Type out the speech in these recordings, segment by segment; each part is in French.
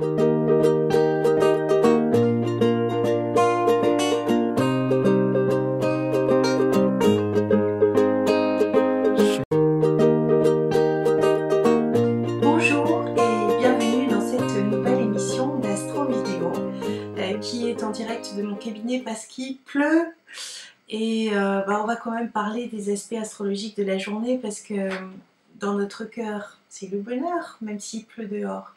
Bonjour et bienvenue dans cette nouvelle émission d'Astro Vidéo qui est en direct de mon cabinet parce qu'il pleut et on va quand même parler des aspects astrologiques de la journée parce que dans notre cœur c'est le bonheur même s'il pleut dehors.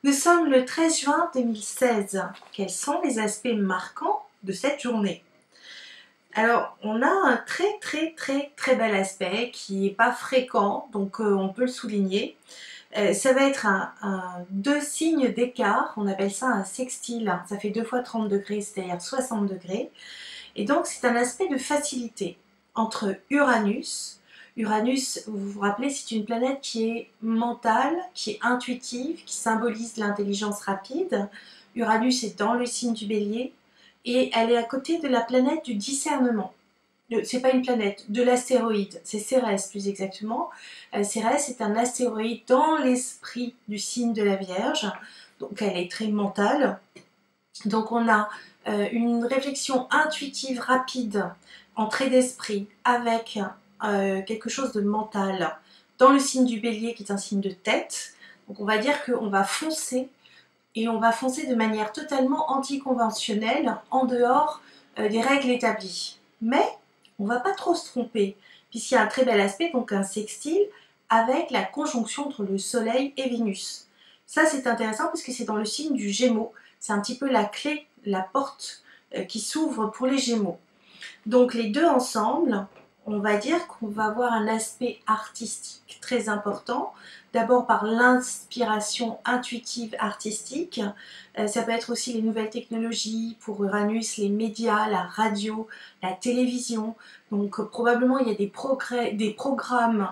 Nous sommes le 13 juin 2016. Quels sont les aspects marquants de cette journée? Alors, on a un très bel aspect qui n'est pas fréquent, donc on peut le souligner. Ça va être deux signes d'écart, on appelle ça un sextile, ça fait 2 fois 30 degrés, c'est-à-dire 60 degrés. Et donc c'est un aspect de facilité entre Uranus. Uranus, vous vous rappelez, c'est une planète qui est mentale, qui est intuitive, qui symbolise l'intelligence rapide. Uranus est dans le signe du Bélier et elle est à côté de la planète du discernement. C'est pas une planète, de l'astéroïde, c'est Cérès plus exactement. Cérès est un astéroïde dans l'esprit du signe de la Vierge, donc elle est très mentale. Donc on a une réflexion intuitive rapide, entrée d'esprit, avec quelque chose de mental dans le signe du Bélier qui est un signe de tête. Donc on va dire qu'on va foncer et on va foncer de manière totalement anticonventionnelle en dehors des règles établies. Mais on ne va pas trop se tromper puisqu'il y a un très bel aspect, donc un sextile avec la conjonction entre le Soleil et Vénus. Ça c'est intéressant parce que c'est dans le signe du Gémeaux. C'est un petit peu la clé, la porte qui s'ouvre pour les Gémeaux. Donc les deux ensemble, on va dire qu'on va avoir un aspect artistique très important. D'abord par l'inspiration intuitive artistique. Ça peut être aussi les nouvelles technologies, pour Uranus, les médias, la radio, la télévision. Donc probablement il y a des programmes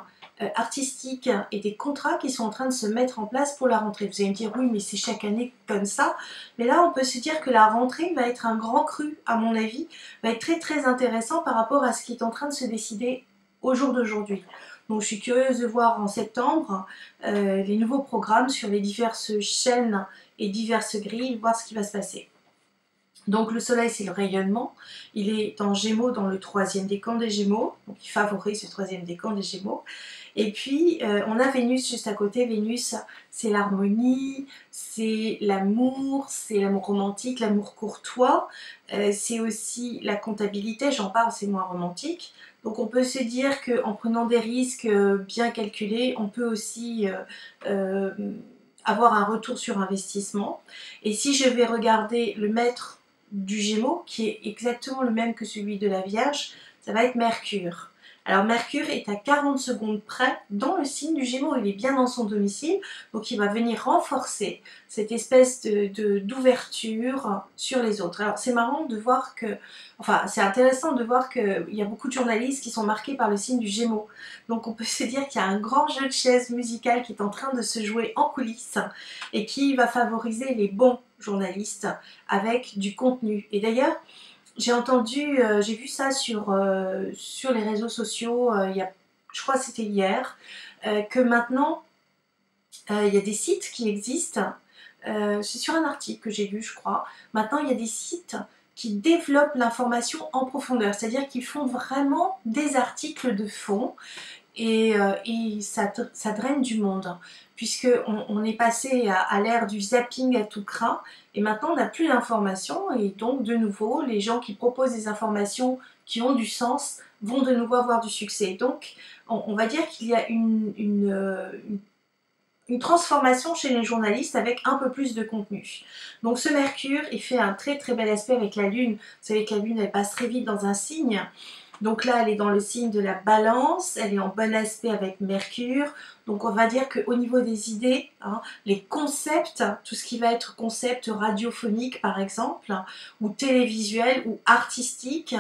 artistiques et des contrats qui sont en train de se mettre en place pour la rentrée. Vous allez me dire oui mais c'est chaque année comme ça, mais là on peut se dire que la rentrée va être un grand cru à mon avis, va être très intéressant par rapport à ce qui est en train de se décider au jour d'aujourd'hui. Donc je suis curieuse de voir en septembre les nouveaux programmes sur les diverses chaînes et diverses grilles, voir ce qui va se passer. Donc le soleil c'est le rayonnement, il est en Gémeaux dans le 3e décan des Gémeaux, donc il favorise le 3e décan des Gémeaux. Et puis on a Vénus juste à côté. Vénus c'est l'harmonie, c'est l'amour romantique, l'amour courtois, c'est aussi la comptabilité, j'en parle, c'est moins romantique. Donc on peut se dire qu'en prenant des risques bien calculés, on peut aussi avoir un retour sur investissement. Et si je vais regarder le maître du Gémeaux, qui est exactement le même que celui de la Vierge, ça va être Mercure. Alors Mercure est à 40 secondes près dans le signe du Gémeaux, il est bien dans son domicile, donc il va venir renforcer cette espèce d'ouverture sur les autres. Alors c'est marrant de voir que, enfin c'est intéressant de voir qu'il y a beaucoup de journalistes qui sont marqués par le signe du Gémeaux. Donc on peut se dire qu'il y a un grand jeu de chaises musicales qui est en train de se jouer en coulisses et qui va favoriser les bons journalistes avec du contenu. Et d'ailleurs, j'ai vu ça sur les réseaux sociaux, je crois que c'était hier, que maintenant, il y a des sites qui existent, c'est sur un article que j'ai lu, je crois. Maintenant, il y a des sites qui développent l'information en profondeur, c'est-à-dire qu'ils font vraiment des articles de fond et ça draine du monde, puisqu'on est passé à l'ère du zapping à tout crin, et maintenant on n'a plus d'informations, et donc de nouveau, les gens qui proposent des informations qui ont du sens vont de nouveau avoir du succès. Donc on va dire qu'il y a une transformation chez les journalistes avec un peu plus de contenu. Donc ce Mercure, il fait un très bel aspect avec la Lune. Vous savez que la Lune, elle passe très vite dans un signe. Donc là, elle est dans le signe de la Balance, elle est en bon aspect avec Mercure. Donc on va dire qu'au niveau des idées, les concepts, tout ce qui va être concept radiophonique par exemple, ou télévisuel, ou artistique,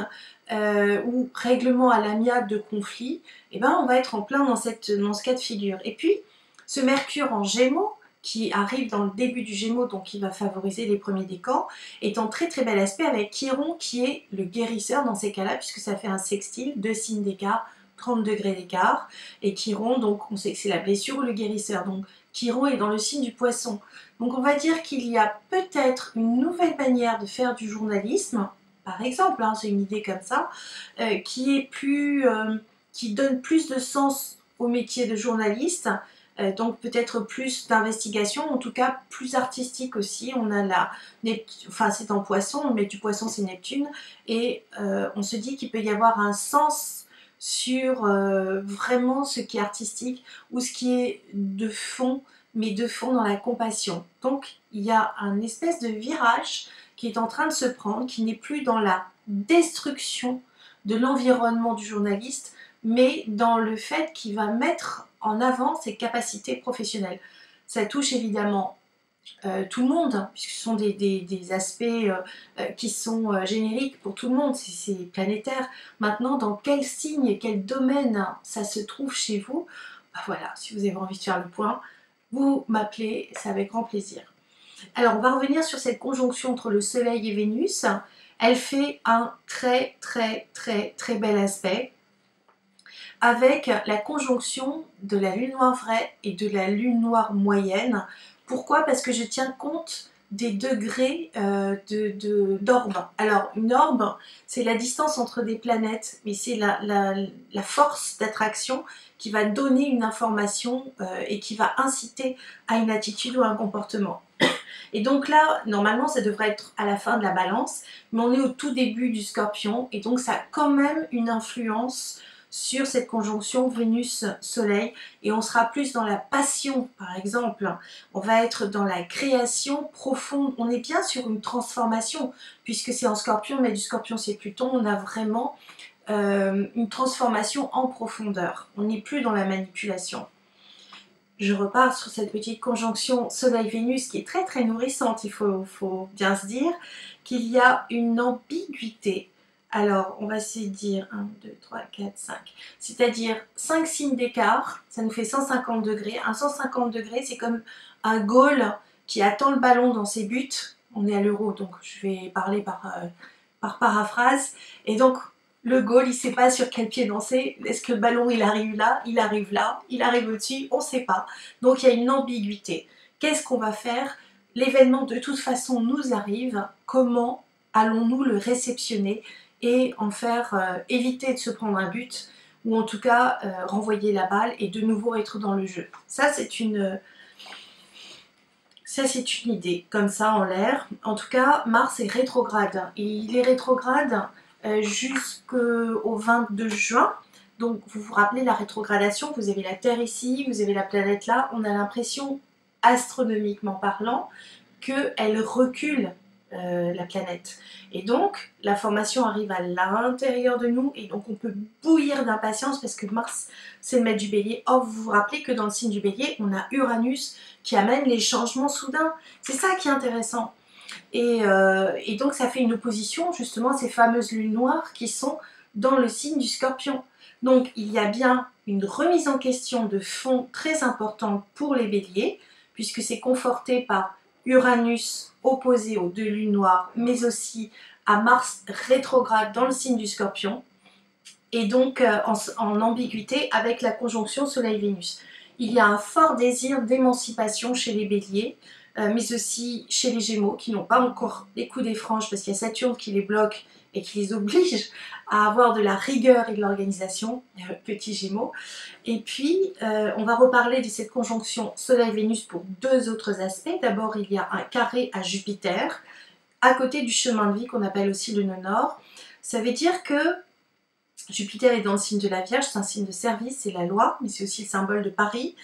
ou règlement à l'amiable de conflits, et ben on va être en plein dans ce cas de figure. Et puis, ce Mercure en Gémeaux, qui arrive dans le début du Gémeaux, donc il va favoriser les premiers décans, est en très bel aspect avec Chiron qui est le guérisseur dans ces cas-là, puisque ça fait un sextile, 2 signes d'écart, 30 degrés d'écart, et Chiron, donc on sait que c'est la blessure ou le guérisseur. Donc Chiron est dans le signe du Poisson. Donc on va dire qu'il y a peut-être une nouvelle manière de faire du journalisme, par exemple, hein, c'est une idée comme ça, qui est qui donne plus de sens au métier de journaliste, donc peut-être plus d'investigation, en tout cas plus artistique aussi. On a enfin c'est en Poisson, mais du Poisson c'est Neptune, et on se dit qu'il peut y avoir un sens sur vraiment ce qui est artistique ou ce qui est de fond, mais de fond dans la compassion. Donc il y a un espèce de virage qui est en train de se prendre, qui n'est plus dans la destruction de l'environnement du journaliste, mais dans le fait qu'il va mettre en avant ses capacités professionnelles. Ça touche évidemment tout le monde, hein, puisque ce sont des aspects qui sont génériques pour tout le monde, c'est planétaire. Maintenant, dans quel signe et quel domaine ça se trouve chez vous, bah voilà, si vous avez envie de faire le point, vous m'appelez, c'est avec grand plaisir. Alors, on va revenir sur cette conjonction entre le Soleil et Vénus. Elle fait un très bel aspect avec la conjonction de la lune noire vraie et de la lune noire moyenne. Pourquoi? Parce que je tiens compte des degrés d'orbe. Alors, une orbe, c'est la distance entre des planètes, mais c'est la force d'attraction qui va donner une information et qui va inciter à une attitude ou à un comportement. Et donc là, normalement, ça devrait être à la fin de la balance, mais on est au tout début du Scorpion, et donc ça a quand même une influence sur cette conjonction Vénus-Soleil, et on sera plus dans la passion, par exemple. On va être dans la création profonde. On est bien sur une transformation, puisque c'est en Scorpion, mais du Scorpion c'est Pluton, on a vraiment une transformation en profondeur. On n'est plus dans la manipulation. Je repars sur cette petite conjonction Soleil-Vénus qui est très nourrissante, il faut bien se dire qu'il y a une ambiguïté. Alors, on va se dire 1, 2, 3, 4, 5. C'est-à-dire 5 signes d'écart, ça nous fait 150 degrés. Un 150 degrés, c'est comme un goal qui attend le ballon dans ses buts. On est à l'euro, donc je vais parler par paraphrase. Et donc, le goal, il ne sait pas sur quel pied danser. Est-ce que le ballon, il arrive là, il arrive au-dessus, on ne sait pas. Donc, il y a une ambiguïté. Qu'est-ce qu'on va faire? L'événement, de toute façon, nous arrive. Comment allons-nous le réceptionner et en faire éviter de se prendre un but, ou en tout cas renvoyer la balle et de nouveau être dans le jeu? Ça, c'est une idée, comme ça, en l'air. En tout cas, Mars est rétrograde. Et il est rétrograde jusqu'au 22 juin. Donc vous vous rappelez la rétrogradation, vous avez la Terre ici, vous avez la planète là, on a l'impression, astronomiquement parlant, qu'elle recule la planète. Et donc l'information arrive à l'intérieur de nous et donc on peut bouillir d'impatience parce que Mars c'est le maître du Bélier. Or vous vous rappelez que dans le signe du Bélier, on a Uranus qui amène les changements soudains. C'est ça qui est intéressant. Et donc ça fait une opposition justement à ces fameuses lunes noires qui sont dans le signe du Scorpion. Donc il y a bien une remise en question de fond très importante pour les béliers, puisque c'est conforté par Uranus opposé aux deux lunes noires, mais aussi à Mars rétrograde dans le signe du Scorpion, et donc en ambiguïté avec la conjonction Soleil-Vénus. Il y a un fort désir d'émancipation chez les béliers, mais aussi chez les Gémeaux qui n'ont pas encore les coups des franges parce qu'il y a Saturne qui les bloque et qui les oblige à avoir de la rigueur et de l'organisation, petits Gémeaux. Et puis, on va reparler de cette conjonction Soleil-Vénus pour deux autres aspects. D'abord, il y a un carré à Jupiter, à côté du chemin de vie qu'on appelle aussi le nœud nord. Ça veut dire que Jupiter est dans le signe de la Vierge, c'est un signe de service, c'est la loi, mais c'est aussi le symbole de Paris.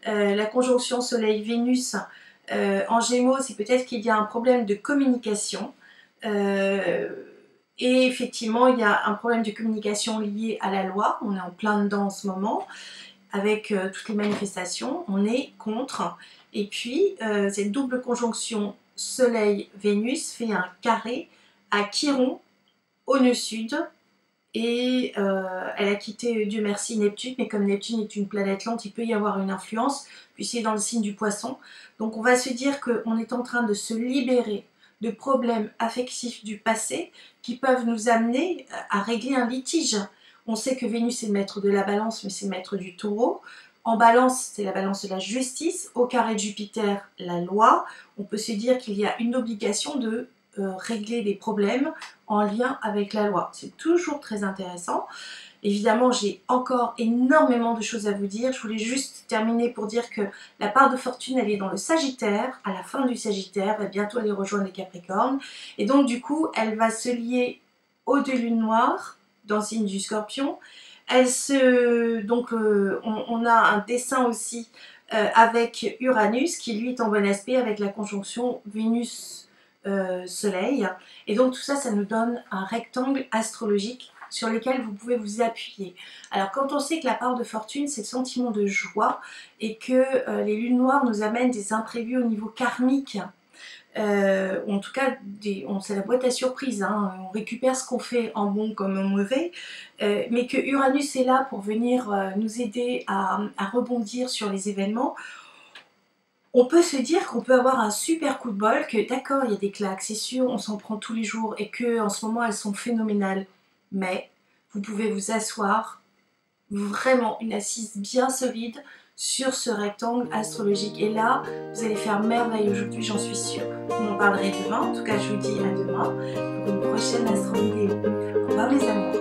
La conjonction Soleil-Vénus en Gémeaux, c'est peut-être qu'il y a un problème de communication. Et effectivement, il y a un problème de communication lié à la loi. On est en plein dedans en ce moment, avec toutes les manifestations. On est contre. Et puis, cette double conjonction Soleil-Vénus fait un carré à Chiron, au nœud sud. Et elle a quitté, Dieu merci, Neptune, mais comme Neptune est une planète lente, il peut y avoir une influence, puis c'est dans le signe du Poisson. Donc on va se dire qu'on est en train de se libérer de problèmes affectifs du passé qui peuvent nous amener à régler un litige. On sait que Vénus est le maître de la balance, mais c'est le maître du taureau. En balance, c'est la balance de la justice. Au carré de Jupiter, la loi. On peut se dire qu'il y a une obligation de régler des problèmes en lien avec la loi. C'est toujours très intéressant. Évidemment, j'ai encore énormément de choses à vous dire. Je voulais juste terminer pour dire que la part de fortune, elle est dans le Sagittaire. À la fin du Sagittaire, va bientôt aller rejoindre les Capricornes. Et donc, du coup, elle va se lier aux deux lunes noires dans le signe du Scorpion. On a un dessin aussi avec Uranus qui lui est en bon aspect avec la conjonction Vénus-Soleil. Et donc tout ça, ça nous donne un rectangle astrologique sur lequel vous pouvez vous appuyer. Alors quand on sait que la part de fortune, c'est le sentiment de joie et que les lunes noires nous amènent des imprévus au niveau karmique, en tout cas, c'est la boîte à surprise, hein. On récupère ce qu'on fait en bon comme en mauvais, mais que Uranus est là pour venir nous aider à rebondir sur les événements. On peut se dire qu'on peut avoir un super coup de bol, que d'accord, il y a des claques, c'est sûr, on s'en prend tous les jours et que en ce moment elles sont phénoménales, mais vous pouvez vous asseoir, vraiment une assise bien solide sur ce rectangle astrologique. Et là, vous allez faire merveille aujourd'hui, j'en suis sûre. On en parlerai demain. En tout cas, je vous dis à demain pour une prochaine astro vidéo. Au revoir les amours.